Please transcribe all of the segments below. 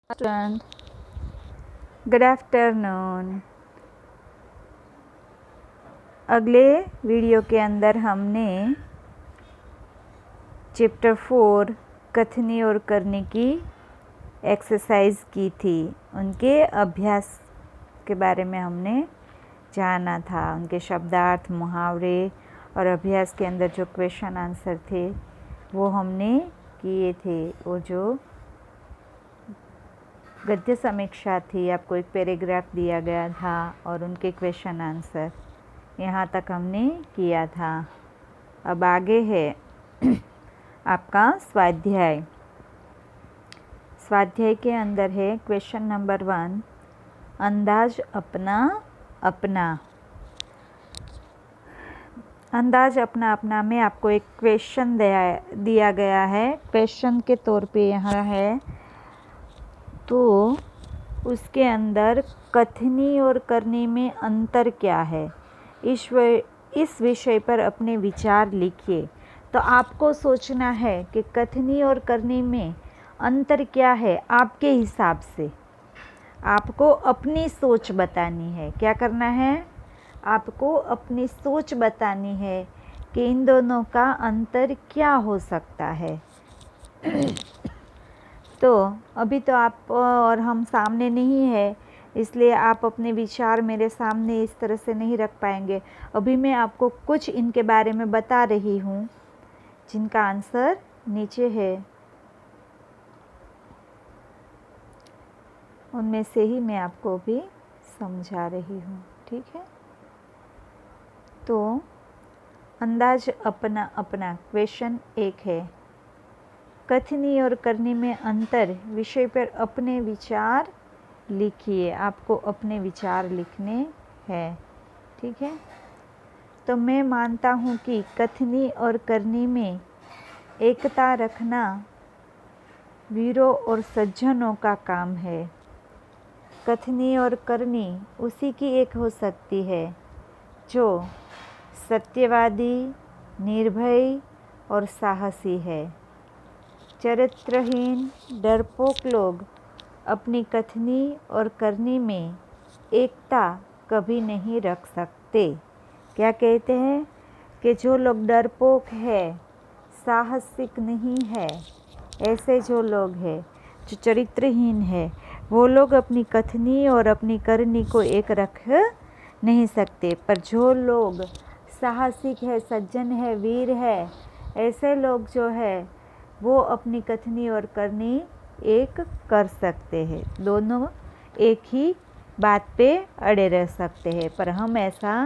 Student, good afternoon. अगले video के अंदर हमने चैप्टर 4 कथनी और करनी की एक्सरसाइज की थी। उनके अभ्यास के बारे में हमने जाना था, उनके शब्दार्थ, मुहावरे और अभ्यास के अंदर जो क्वेश्चन आंसर थे वो हमने किए थे। वो जो गद्य समीक्षा थी, आपको एक पैराग्राफ दिया गया था और उनके क्वेश्चन आंसर यहाँ तक हमने किया था। अब आगे है आपका स्वाध्याय। स्वाध्याय के अंदर है क्वेश्चन नंबर 1, अंदाज अपना अपना। अंदाज अपना अपना में आपको एक क्वेश्चन दिया गया है। क्वेश्चन के तौर पे यहाँ है, तो उसके अंदर कथनी और करनी में अंतर क्या है, इस विषय पर अपने विचार लिखिए। तो आपको सोचना है कि कथनी और करनी में अंतर क्या है। आपके हिसाब से आपको अपनी सोच बतानी है। क्या करना है? आपको अपनी सोच बतानी है कि इन दोनों का अंतर क्या हो सकता है। तो अभी तो आप और हम सामने नहीं है, इसलिए आप अपने विचार मेरे सामने इस तरह से नहीं रख पाएंगे। अभी मैं आपको कुछ इनके बारे में बता रही हूँ जिनका आंसर नीचे है, उनमें से ही मैं आपको भी समझा रही हूँ। ठीक है, तो अंदाज अपना अपना क्वेश्चन 1 है, कथनी और करनी में अंतर विषय पर अपने विचार लिखिए। आपको अपने विचार लिखने हैं। ठीक है, तो मैं मानता हूँ कि कथनी और करनी में एकता रखना वीरों और सज्जनों का काम है। कथनी और करनी उसी की एक हो सकती है जो सत्यवादी, निर्भय और साहसी है। चरित्रहीन, डरपोक लोग अपनी कथनी और करनी में एकता कभी नहीं रख सकते। क्या कहते हैं कि जो लोग डरपोक है, साहसिक नहीं है, ऐसे जो लोग हैं, जो चरित्रहीन है, वो लोग अपनी कथनी और अपनी करनी को एक रख नहीं सकते। पर जो लोग साहसिक है, सज्जन है, वीर है, ऐसे लोग जो है वो अपनी कथनी और करनी एक कर सकते हैं। दोनों एक ही बात पे अड़े रह सकते हैं, पर हम ऐसा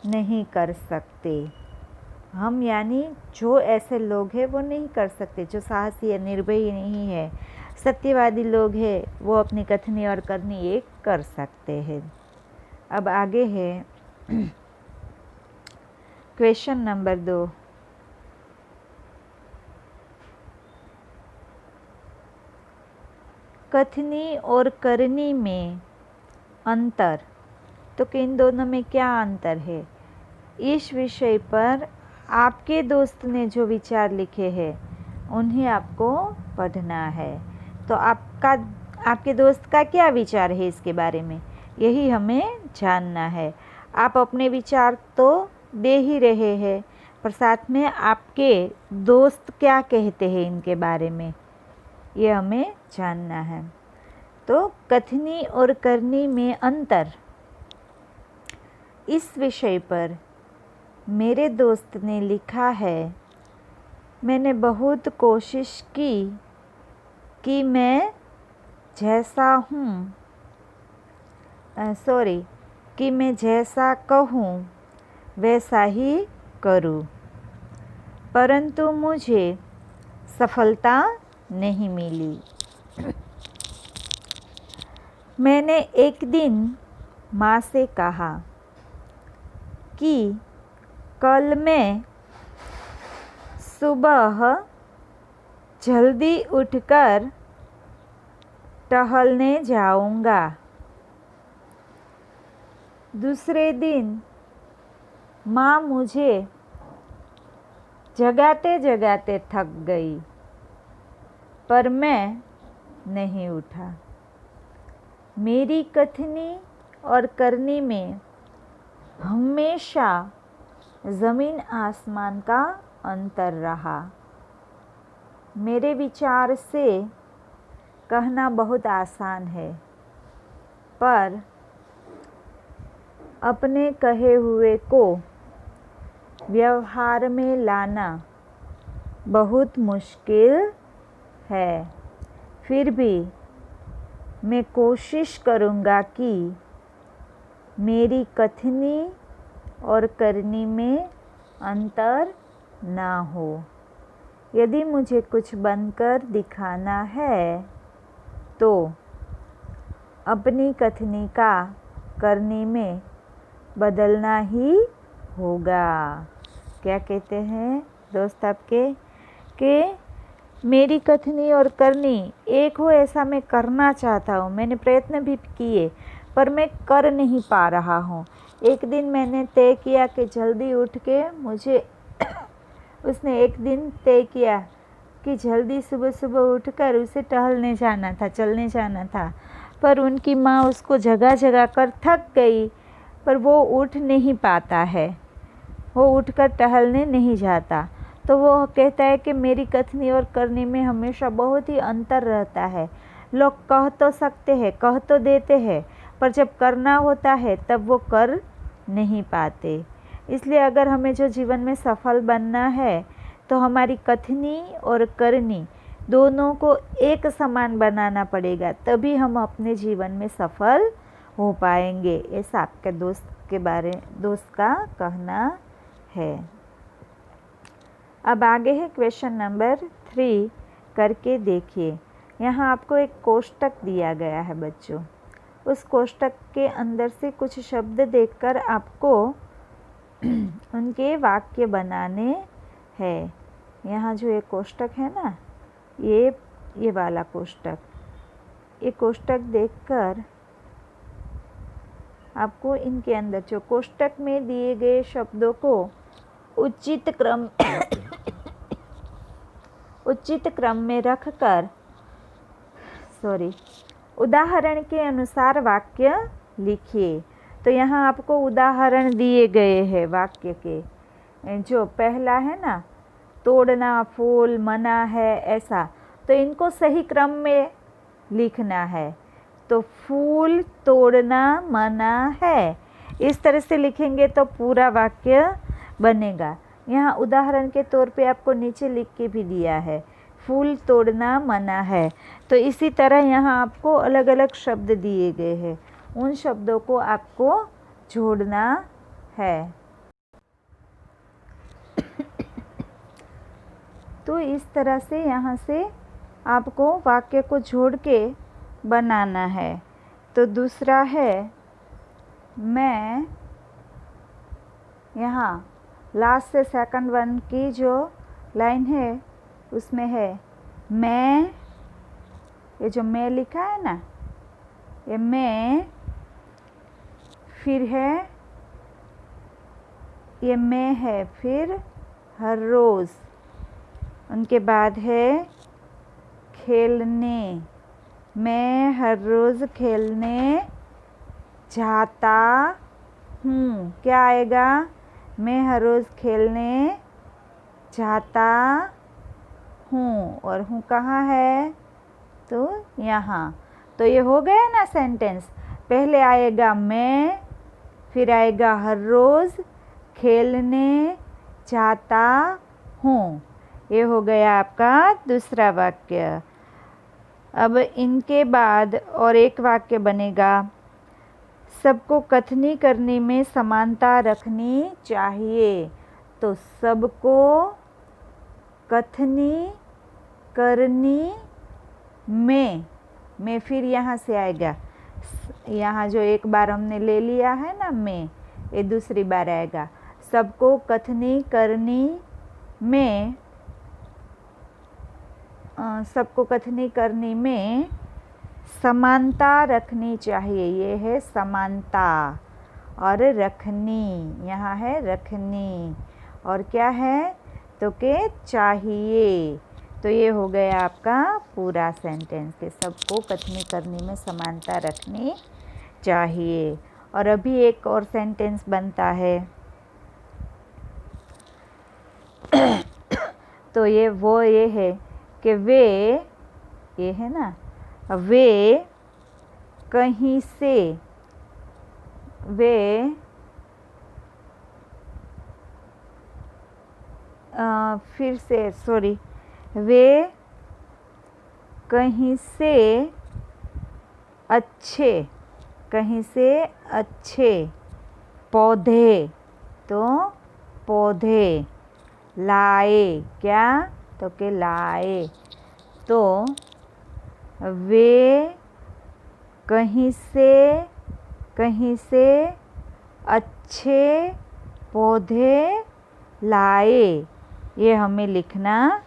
नहीं कर सकते। हम यानी जो ऐसे लोग हैं वो नहीं कर सकते। जो साहसी है, निर्भय नहीं है, सत्यवादी लोग हैं, वो अपनी कथनी और करनी एक कर सकते हैं। अब आगे है क्वेश्चन नंबर 2, कथनी और करनी में अंतर। तो कि इन दोनों में क्या अंतर है, इस विषय पर आपके दोस्त ने जो विचार लिखे हैं उन्हें आपको पढ़ना है। तो आपके दोस्त का क्या विचार है इसके बारे में, यही हमें जानना है। आप अपने विचार तो दे ही रहे हैं, पर साथ में आपके दोस्त क्या कहते हैं इनके बारे में, ये हमें जानना है। तो कथनी और करनी में अंतर, इस विषय पर मेरे दोस्त ने लिखा है, मैंने बहुत कोशिश की कि मैं जैसा हूँ कि मैं जैसा कहूँ वैसा ही करूँ, परंतु मुझे सफलता नहीं मिली। मैंने एक दिन माँ से कहा कि कल मैं सुबह जल्दी उठकर टहलने जाऊंगा। दूसरे दिन माँ मुझे जगाते जगाते थक गई, पर मैं नहीं उठा। मेरी कथनी और करनी में हमेशा ज़मीन आसमान का अंतर रहा। मेरे विचार से कहना बहुत आसान है, पर अपने कहे हुए को व्यवहार में लाना बहुत मुश्किल है। फिर भी मैं कोशिश करूँगा कि मेरी कथनी और करनी में अंतर ना हो। यदि मुझे कुछ बनकर दिखाना है तो अपनी कथनी का करनी में बदलना ही होगा। क्या कहते हैं दोस्त आपके कि मेरी कथनी और करनी एक हो, ऐसा मैं करना चाहता हूँ। मैंने प्रयत्न भी किए पर मैं कर नहीं पा रहा हूँ। एक दिन मैंने तय किया कि जल्दी उठ के मुझे उसने एक दिन तय किया कि जल्दी सुबह सुबह उठकर उसे टहलने जाना था, चलने जाना था। पर उनकी माँ उसको जगा जगा कर थक गई, पर वो उठ नहीं पाता है, वो उठकर टहलने नहीं जाता। तो वो कहता है कि मेरी कथनी और करनी में हमेशा बहुत ही अंतर रहता है। लोग कह तो सकते हैं, कह तो देते हैं, पर जब करना होता है तब वो कर नहीं पाते। इसलिए अगर हमें जो जीवन में सफल बनना है तो हमारी कथनी और करनी दोनों को एक समान बनाना पड़ेगा, तभी हम अपने जीवन में सफल हो पाएंगे। ऐसा आपके दोस्त का कहना है। अब आगे है क्वेश्चन नंबर 3 करके देखिए। यहाँ आपको एक कोष्टक दिया गया है बच्चों। उस कोष्टक के अंदर से कुछ शब्द देखकर आपको उनके वाक्य बनाने हैं। यहाँ जो एक कोष्टक है ना, ये वाला कोष्टक, ये कोष्टक देखकर आपको इनके अंदर जो कोष्टक में दिए गए शब्दों को उचित क्रम में रखकर उदाहरण के अनुसार वाक्य लिखिए। तो यहाँ आपको उदाहरण दिए गए हैं वाक्य के। जो पहला है ना, तोड़ना फूल मना है, ऐसा, तो इनको सही क्रम में लिखना है। तो फूल तोड़ना मना है, इस तरह से लिखेंगे तो पूरा वाक्य बनेगा। यहाँ उदाहरण के तौर पे आपको नीचे लिख के भी दिया है, फूल तोड़ना मना है। तो इसी तरह यहाँ आपको अलग अलग शब्द दिए गए हैं, उन शब्दों को आपको जोड़ना है। तो इस तरह से यहाँ से आपको वाक्य को जोड़ के बनाना है। तो दूसरा है, मैं, यहाँ लास्ट से सेकंड वन की जो लाइन है उसमें है मैं, ये जो मैं लिखा है ना, ये मैं, फिर है ये मैं है, फिर हर रोज़, उनके बाद है खेलने, मैं हर रोज़ खेलने जाता हूँ। क्या आएगा? मैं हर रोज़ खेलने जाता हूँ, और हूँ कहाँ है? तो यहाँ। तो ये हो गया ना सेंटेंस। पहले आएगा मैं, फिर आएगा हर रोज़ खेलने जाता हूँ। ये हो गया आपका दूसरा वाक्य। अब इनके बाद और एक वाक्य बनेगा, सबको कथनी करने में समानता रखनी चाहिए। तो सबको कथनी करनी में फिर यहाँ से आएगा, यहाँ जो एक बार हमने ले लिया है ना में, ये दूसरी बार आएगा। सबको कथनी करनी में, सबको कथनी करनी में समानता रखनी चाहिए। ये है समानता, और रखनी, यहाँ है रखनी, और क्या है तो के चाहिए। तो ये हो गया आपका पूरा सेंटेंस के सबको कथनी करनी में समानता रखनी चाहिए। और अभी एक और सेंटेंस बनता है। तो ये है कि ये है ना, वे कहीं से, फिर से सॉरी, वे कहीं से अच्छे पौधे, तो पौधे लाए, क्या, तो के लाए। तो वे कहीं से अच्छे पौधे लाए, ये हमें लिखना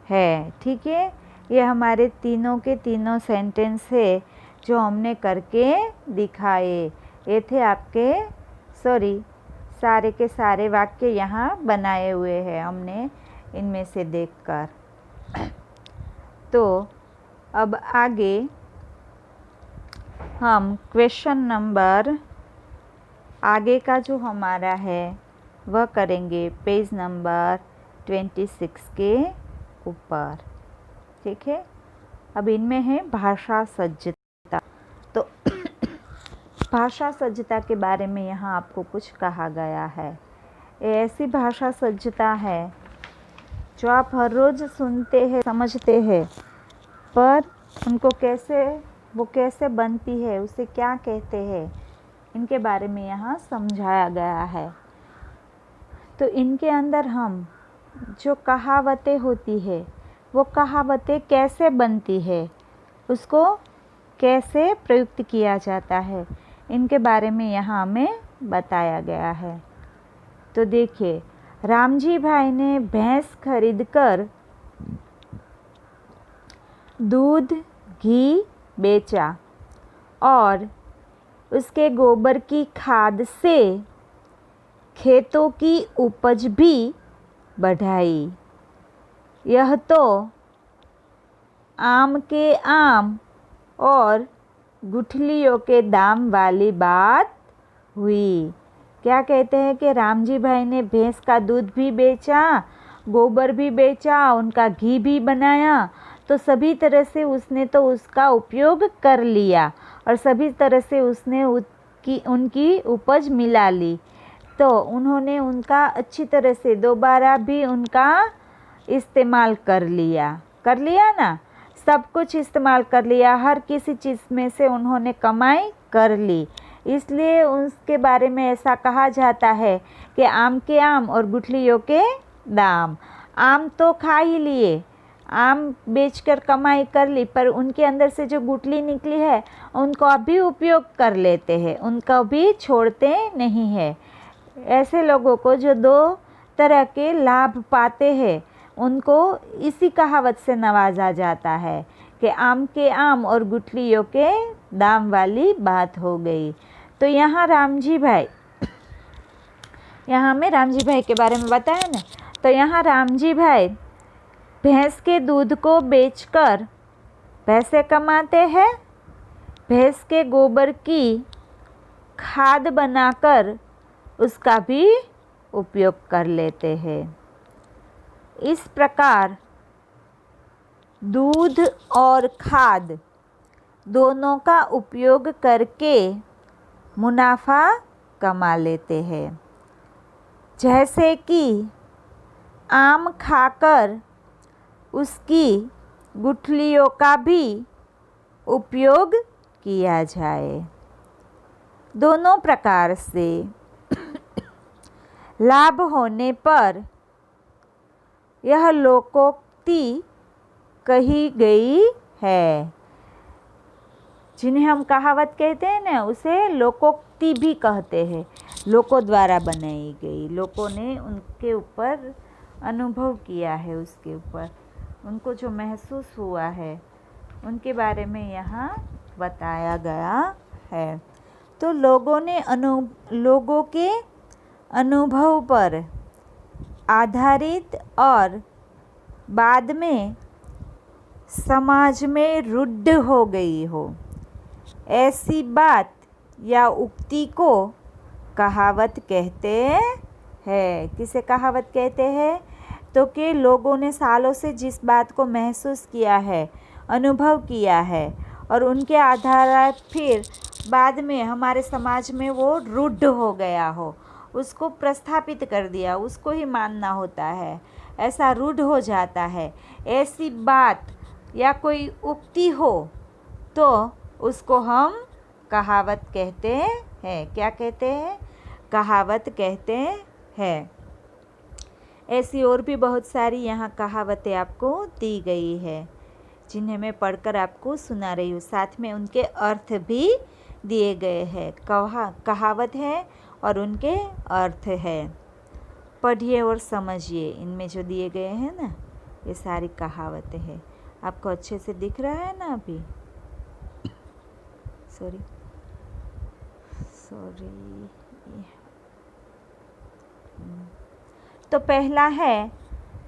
है। ठीक है, ये हमारे तीनों के तीनों सेंटेंस है जो हमने करके दिखाए। ये थे आपके सारे के सारे वाक्य यहाँ बनाए हुए हैं हमने इनमें से देखकर। तो अब आगे हम क्वेश्चन नंबर आगे का जो हमारा है वह करेंगे पेज नंबर 26 के ऊपर। ठीक है, अब इनमें है भाषा सज्जता। तो भाषा सज्जता के बारे में यहाँ आपको कुछ कहा गया है। ये ऐसी भाषा सज्जता है जो आप हर रोज़ सुनते हैं, समझते हैं, पर उनको वो कैसे बनती है, उसे क्या कहते हैं, इनके बारे में यहाँ समझाया गया है। तो इनके अंदर हम जो कहावतें होती है, वो कहावतें कैसे बनती है, उसको कैसे प्रयुक्त किया जाता है, इनके बारे में यहाँ हमें बताया गया है। तो देखिए, रामजी भाई ने भैंस खरीदकर दूध घी बेचा और उसके गोबर की खाद से खेतों की उपज भी बढ़ाई। यह तो आम के आम और गुठलियों के दाम वाली बात हुई। क्या कहते हैं कि रामजी भाई ने भैंस का दूध भी बेचा, गोबर भी बेचा, उनका घी भी बनाया, तो सभी तरह से उसने तो उसका उपयोग कर लिया और सभी तरह से उसने उनकी उपज मिला ली। तो उन्होंने उनका अच्छी तरह से दोबारा भी उनका इस्तेमाल कर लिया ना, सब कुछ इस्तेमाल कर लिया, हर किसी चीज़ में से उन्होंने कमाई कर ली। इसलिए उसके बारे में ऐसा कहा जाता है कि आम के आम और गुठलियों के दाम। आम तो खा ही लिए, आम बेचकर कमाई कर ली, पर उनके अंदर से जो गुठली निकली है उनको अभी उपयोग कर लेते हैं, उनको भी छोड़ते नहीं है। ऐसे लोगों को जो दो तरह के लाभ पाते हैं उनको इसी कहावत से नवाजा जाता है कि आम के आम और गुठलियों के दाम वाली बात हो गई। तो यहाँ हमें रामजी भाई के बारे में बताया ना। तो यहाँ रामजी भाई भैंस के दूध को बेचकर पैसे कमाते हैं, भैंस के गोबर की खाद बनाकर उसका भी उपयोग कर लेते हैं। इस प्रकार दूध और खाद दोनों का उपयोग करके मुनाफा कमा लेते हैं। जैसे कि आम खाकर उसकी गुठलियों का भी उपयोग किया जाए। दोनों प्रकार से लाभ होने पर यह लोकोक्ति कही गई है। जिन्हें हम कहावत कहते हैं ना, उसे लोकोक्ति भी कहते हैं। लोगों द्वारा बनाई गई, लोगों ने उनके ऊपर अनुभव किया है, उसके ऊपर उनको जो महसूस हुआ है उनके बारे में यहाँ बताया गया है। तो लोगों के अनुभव पर आधारित और बाद में समाज में रूढ़ हो गई हो। ऐसी बात या उक्ति को कहावत कहते हैं। किसे कहावत कहते हैं? तो कि लोगों ने सालों से जिस बात को महसूस किया है, अनुभव किया है और उनके आधार फिर बाद में हमारे समाज में वो रूढ़ हो गया हो, उसको प्रस्थापित कर दिया, उसको ही मानना होता है, ऐसा रूढ़ हो जाता है। ऐसी बात या कोई उक्ति हो तो उसको हम कहावत कहते हैं। क्या कहते हैं? कहावत कहते हैं। ऐसी और भी बहुत सारी यहाँ कहावतें आपको दी गई है, जिन्हें मैं पढ़कर आपको सुना रही हूँ। साथ में उनके अर्थ भी दिए गए हैं। कहावत है और उनके अर्थ है। पढ़िए और समझिए। इनमें जो दिए गए हैं ना, ये सारी कहावतें हैं। आपको अच्छे से दिख रहा है ना अभी? सॉरी। तो पहला है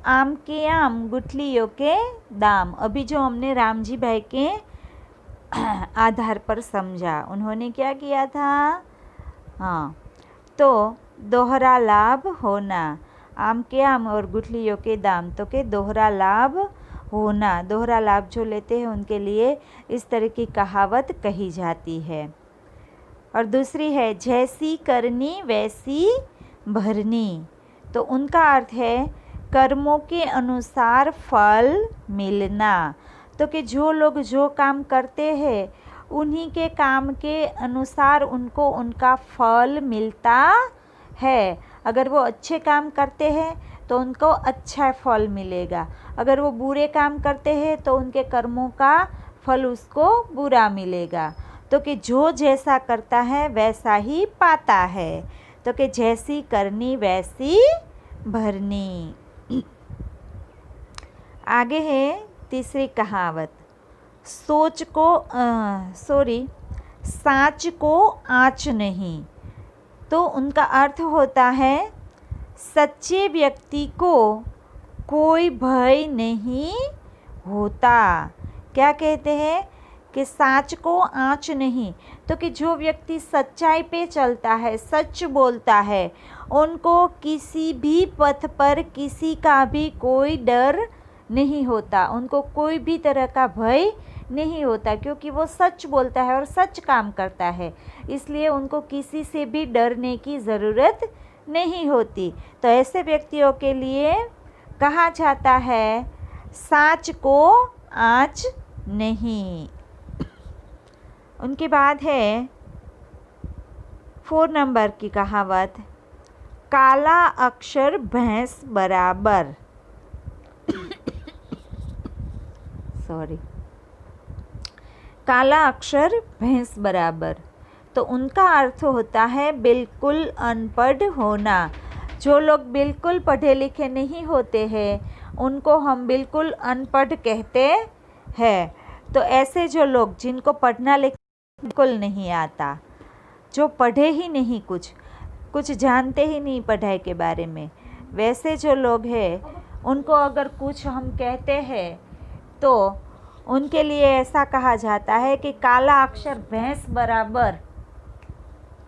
आम के आम गुठलियों के दाम। अभी जो हमने राम जी भाई के आधार पर समझा, उन्होंने क्या किया था? हाँ, तो दोहरा लाभ होना। आम के आम और गुठलियों के दाम, तो के दोहरा लाभ होना। दोहरा लाभ जो लेते हैं उनके लिए इस तरह की कहावत कही जाती है। और दूसरी है जैसी करनी वैसी भरनी। तो उनका अर्थ है कर्मों के अनुसार फल मिलना। तो कि जो लोग जो काम करते हैं उन्हीं के काम के अनुसार उनको उनका फल मिलता है। अगर वो अच्छे काम करते हैं तो उनको अच्छा फल मिलेगा, अगर वो बुरे काम करते हैं तो उनके कर्मों का फल उसको बुरा मिलेगा। तो कि जो जैसा करता है वैसा ही पाता है। तो कि जैसी करनी वैसी भरनी। आगे है तीसरी कहावत, साँच को आँच नहीं। तो उनका अर्थ होता है सच्चे व्यक्ति को कोई भय नहीं होता। क्या कहते हैं? कि साँच को आँच नहीं। तो कि जो व्यक्ति सच्चाई पे चलता है, सच बोलता है, उनको किसी भी पथ पर किसी का भी कोई डर नहीं होता, उनको कोई भी तरह का भय नहीं होता, क्योंकि वो सच बोलता है और सच काम करता है, इसलिए उनको किसी से भी डरने की ज़रूरत नहीं होती। तो ऐसे व्यक्तियों के लिए कहा जाता है साँच को आँच नहीं। उनके बाद है 4 नंबर की कहावत, काला अक्षर भैंस बराबर। काला अक्षर भैंस बराबर। तो उनका अर्थ होता है बिल्कुल अनपढ़ होना। जो लोग बिल्कुल पढ़े लिखे नहीं होते हैं उनको हम बिल्कुल अनपढ़ कहते हैं। तो ऐसे जो लोग जिनको पढ़ना लिखना बिल्कुल नहीं आता, जो पढ़े ही नहीं, कुछ जानते ही नहीं पढ़ाई के बारे में, वैसे जो लोग हैं उनको अगर कुछ हम कहते हैं तो उनके लिए ऐसा कहा जाता है कि काला अक्षर भैंस बराबर।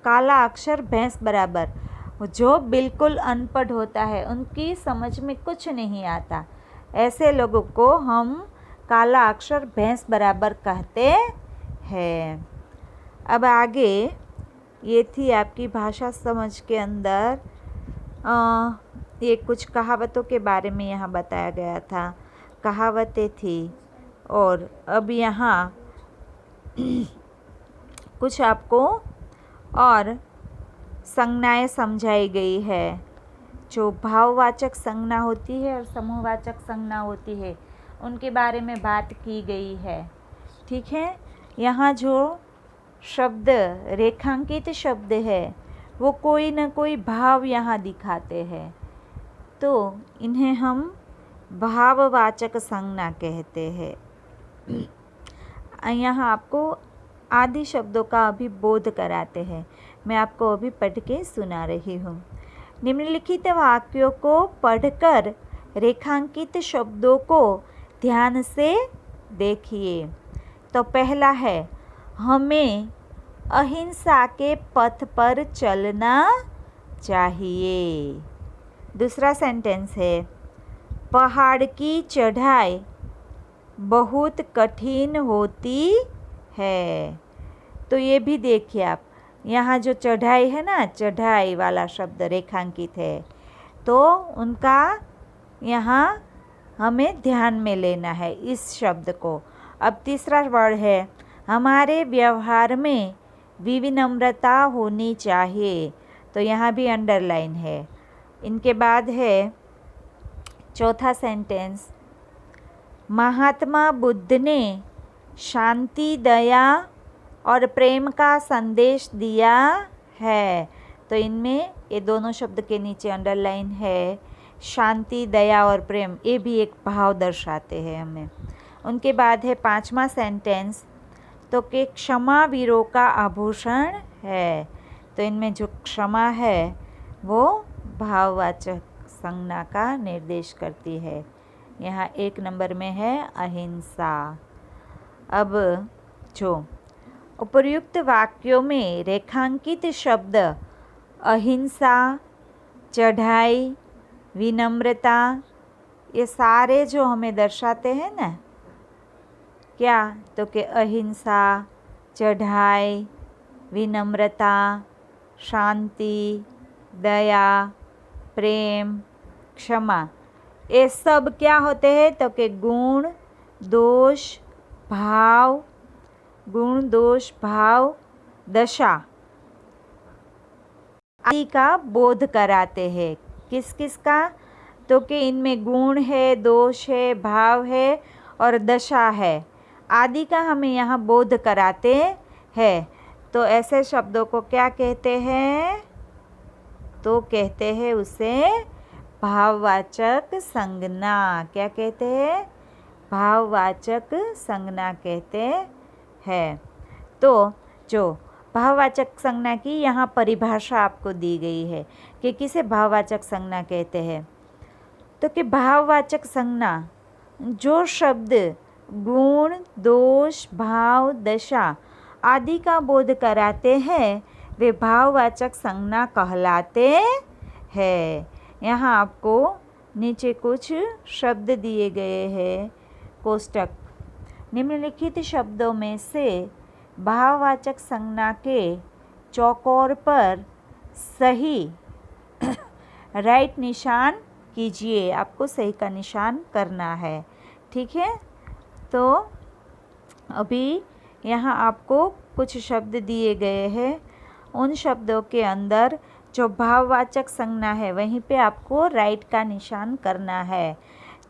काला अक्षर भैंस बराबर। जो बिल्कुल अनपढ़ होता है, उनकी समझ में कुछ नहीं आता, ऐसे लोगों को हम काला अक्षर भैंस बराबर कहते हैं। अब आगे ये थी आपकी भाषा समझ के अंदर ये कुछ कहावतों के बारे में यहाँ बताया गया था, कहावतें थी। और अब यहाँ कुछ आपको और संज्ञाएं समझाई गई है। जो भाववाचक संज्ञा होती है और समूहवाचक संज्ञा होती है उनके बारे में बात की गई है। ठीक है, यहाँ जो शब्द रेखांकित शब्द है वो कोई न कोई भाव यहाँ दिखाते हैं, तो इन्हें हम भाववाचक संज्ञा कहते हैं। यहाँ आपको आदि शब्दों का अभी बोध कराते हैं। मैं आपको अभी पढ़ के सुना रही हूँ। निम्नलिखित वाक्यों को पढ़कर रेखांकित शब्दों को ध्यान से देखिए, तो पहला है हमें अहिंसा के पथ पर चलना चाहिए। दूसरा सेंटेंस है पहाड़ की चढ़ाई बहुत कठिन होती है। तो ये भी देखिए आप, यहाँ जो चढ़ाई है ना, चढ़ाई वाला शब्द रेखांकित है, तो उनका यहाँ हमें ध्यान में लेना है इस शब्द को। अब तीसरा वर्ड है हमारे व्यवहार में विनम्रता होनी चाहिए। तो यहाँ भी अंडरलाइन है। इनके बाद है चौथा सेंटेंस महात्मा बुद्ध ने शांति, दया और प्रेम का संदेश दिया है। तो इनमें ये दोनों शब्द के नीचे अंडरलाइन है। शांति, दया और प्रेम, ये भी एक भाव दर्शाते हैं हमें। उनके बाद है पांचवा सेंटेंस तो कि क्षमा वीरों का आभूषण है। तो इनमें जो क्षमा है वो भाववाचक संज्ञा का निर्देश करती है। यहाँ 1 नंबर में है अहिंसा। अब जो उपर्युक्त वाक्यों में रेखांकित शब्द अहिंसा, चढ़ाई, विनम्रता, ये सारे जो हमें दर्शाते हैं ना, क्या, तो कि अहिंसा, चढ़ाई, विनम्रता, शांति, दया, प्रेम, क्षमा, ये सब क्या होते हैं, तो कि गुण, दोष, भाव, गुण, दोष, भाव, दशा आदि का बोध कराते हैं। किस किस का, तो कि इनमें गुण है, दोष है, भाव है और दशा है, आदि का हमें यहाँ बोध कराते हैं। तो ऐसे शब्दों को क्या कहते हैं, तो कहते हैं उसे भाववाचक संज्ञा। क्या कहते हैं, भाववाचक संज्ञा कहते हैं। तो जो भाववाचक संज्ञा की यहाँ परिभाषा आपको दी गई है कि किसे भाववाचक संज्ञा कहते हैं। तो कि भाववाचक संज्ञा जो शब्द गुण, दोष, भाव, दशा आदि का बोध कराते हैं वे भाववाचक संज्ञा कहलाते हैं। यहाँ आपको नीचे कुछ शब्द दिए गए हैं कोष्टक। निम्नलिखित शब्दों में से भाववाचक संज्ञा के चौकोर पर सही राइट निशान कीजिए। आपको सही का निशान करना है, ठीक है। तो अभी यहाँ आपको कुछ शब्द दिए गए हैं, उन शब्दों के अंदर जो भाववाचक संज्ञा है वहीं पे आपको राइट का निशान करना है।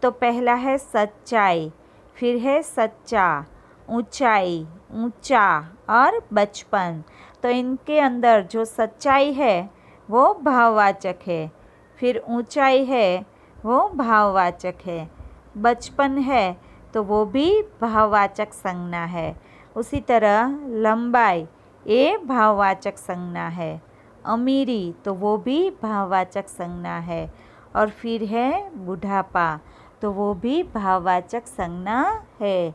तो पहला है सच्चाई, फिर है सच्चा, ऊंचाई, ऊंचा और बचपन। तो इनके अंदर जो सच्चाई है वो भाववाचक है, फिर ऊंचाई है वो भाववाचक है, बचपन है तो वो भी भाववाचक संज्ञा है। उसी तरह लंबाई ये भाववाचक संज्ञा है, अमीरी तो वो भी भाववाचक संज्ञा है, और फिर है बुढ़ापा तो वो भी भाववाचक संज्ञा है।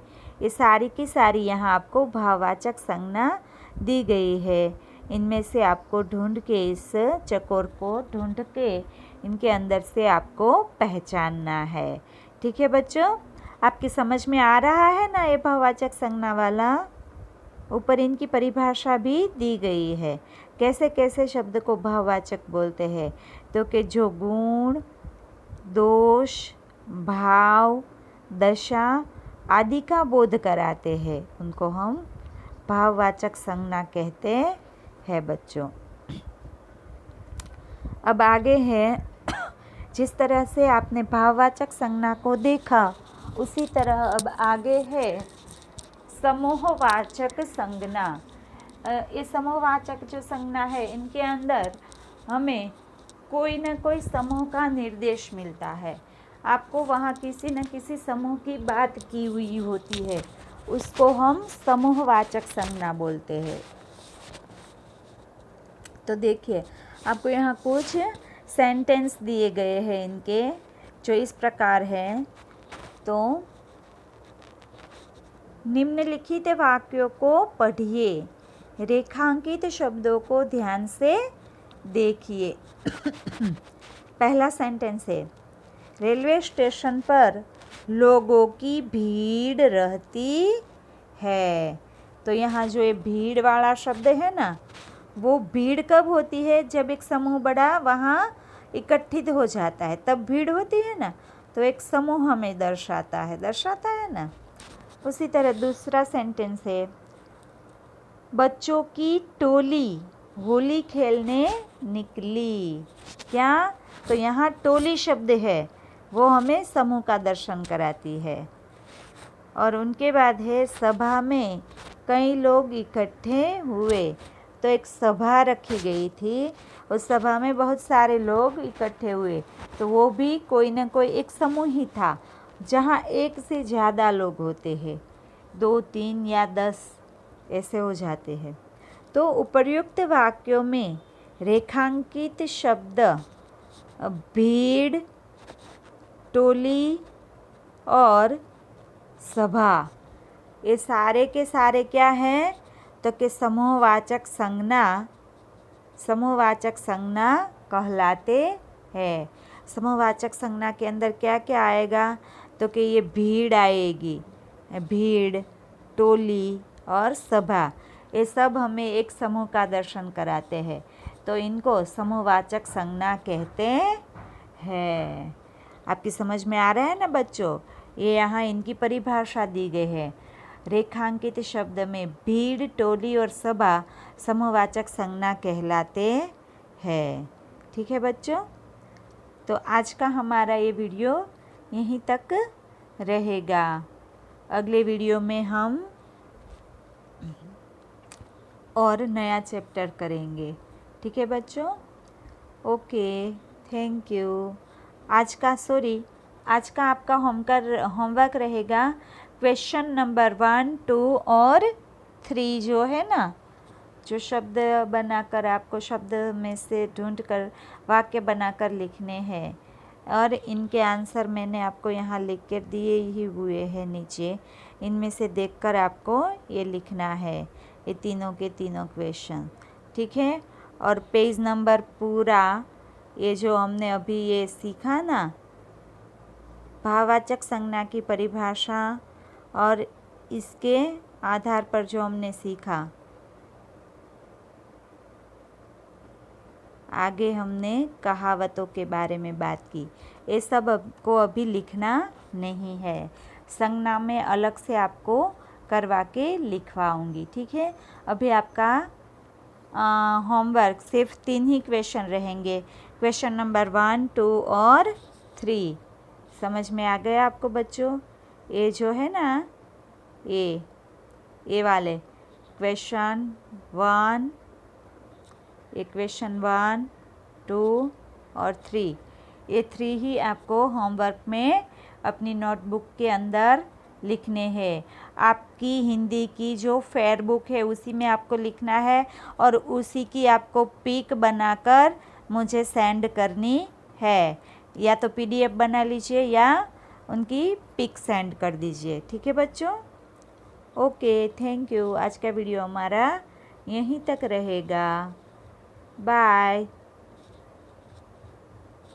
ये सारी की सारी यहाँ आपको भाववाचक संज्ञा दी गई है। इनमें से आपको ढूंढ के, इस चकोर को ढूंढ के इनके अंदर से आपको पहचानना है, ठीक है बच्चों। आपकी समझ में आ रहा है ना ये भाववाचक संज्ञा वाला। ऊपर इनकी परिभाषा भी दी गई है, कैसे कैसे शब्द को भाववाचक बोलते हैं। तो कि जो गुण, दोष, भाव, दशा आदि का बोध कराते हैं उनको हम भाववाचक संज्ञा कहते हैं बच्चों। अब आगे है, जिस तरह से आपने भाववाचक संज्ञा को देखा उसी तरह अब आगे है समूहवाचक संज्ञा। ये समूहवाचक जो संज्ञा है इनके अंदर हमें कोई न कोई समूह का निर्देश मिलता है। आपको वहाँ किसी न किसी समूह की बात की हुई होती है, उसको हम समूहवाचक संज्ञा बोलते हैं। तो देखिए आपको यहाँ कुछ सेंटेंस दिए गए हैं इनके, जो इस प्रकार हैं। तो निम्नलिखित वाक्यों को पढ़िए, रेखांकित शब्दों को ध्यान से देखिए। पहला सेंटेंस है, रेलवे स्टेशन पर लोगों की भीड़ रहती है। तो यहाँ जो ये भीड़ वाला शब्द है ना, वो भीड़ कब होती है? जब एक समूह बड़ा वहाँ इकट्ठित हो जाता है तब भीड़ होती है ना। तो एक समूह हमें दर्शाता है ना। उसी तरह दूसरा सेंटेंस है, बच्चों की टोली होली खेलने निकली। क्या? तो यहाँ टोली शब्द है, वो हमें समूह का दर्शन कराती है। और उनके बाद है, सभा में कई लोग इकट्ठे हुए। तो एक सभा रखी गई थी, उस सभा में बहुत सारे लोग इकट्ठे हुए। तो वो भी कोई ना कोई एक समूह ही था, जहाँ एक से ज़्यादा लोग होते हैं, 2, 3 या 10 ऐसे हो जाते हैं। तो उपर्युक्त वाक्यों में रेखांकित शब्द भीड़, टोली और सभा, ये सारे के सारे क्या हैं? तो कि समूहवाचक संज्ञा कहलाते हैं। समूहवाचक संज्ञा के अंदर क्या क्या आएगा? तो कि ये भीड़ आएगी, भीड़, टोली और सभा, ये सब हमें एक समूह का दर्शन कराते हैं। तो इनको समूहवाचक संज्ञा कहते हैं। आपकी समझ में आ रहा है ना बच्चों? ये यहाँ इनकी परिभाषा दी गई है। रेखांकित शब्द में भीड़, टोली और सभा समूहवाचक संज्ञा कहलाते हैं। ठीक है बच्चों? तो आज का हमारा ये वीडियो यहीं तक रहेगा। अगले वीडियो में हम और नया चैप्टर करेंगे। ठीक है बच्चों? Okay, thank you. आज का आपका होमवर्क रहेगा क्वेश्चन नंबर 1, 2 और 3 जो है ना, जो शब्द बनाकर आपको शब्द में से ढूंढकर वाक्य बनाकर लिखने हैं। और इनके आंसर मैंने आपको यहाँ लिख कर दिए ही हुए हैं नीचे। इनमें से देखकर आपको ये लिखना है, ये तीनों के तीनों क्वेश्चन। ठीक है? और पेज नंबर पूरा ये जो हमने अभी ये सीखा ना, भाववाचक संज्ञा की परिभाषा और इसके आधार पर जो हमने सीखा, आगे हमने कहावतों के बारे में बात की, ये सब आपको अभी लिखना नहीं है। संज्ञा में अलग से आपको करवा के लिखवाऊंगी। ठीक है? अभी आपका होमवर्क सिर्फ 3 ही क्वेश्चन रहेंगे, क्वेश्चन नंबर 1, 2 और 3। समझ में आ गया आपको बच्चों? ये जो है ना, ये वाले क्वेश्चन 1, ये क्वेश्चन 1, 2 और 3, ये 3 ही आपको होमवर्क में अपनी नोटबुक के अंदर लिखने हैं। आपकी हिंदी की जो फेयर बुक है उसी में आपको लिखना है और उसी की आपको पिक बनाकर मुझे सेंड करनी है। या तो PDF बना लीजिए या उनकी पिक सेंड कर दीजिए। ठीक है बच्चों? Okay, thank you. आज का वीडियो हमारा यहीं तक रहेगा। बाय।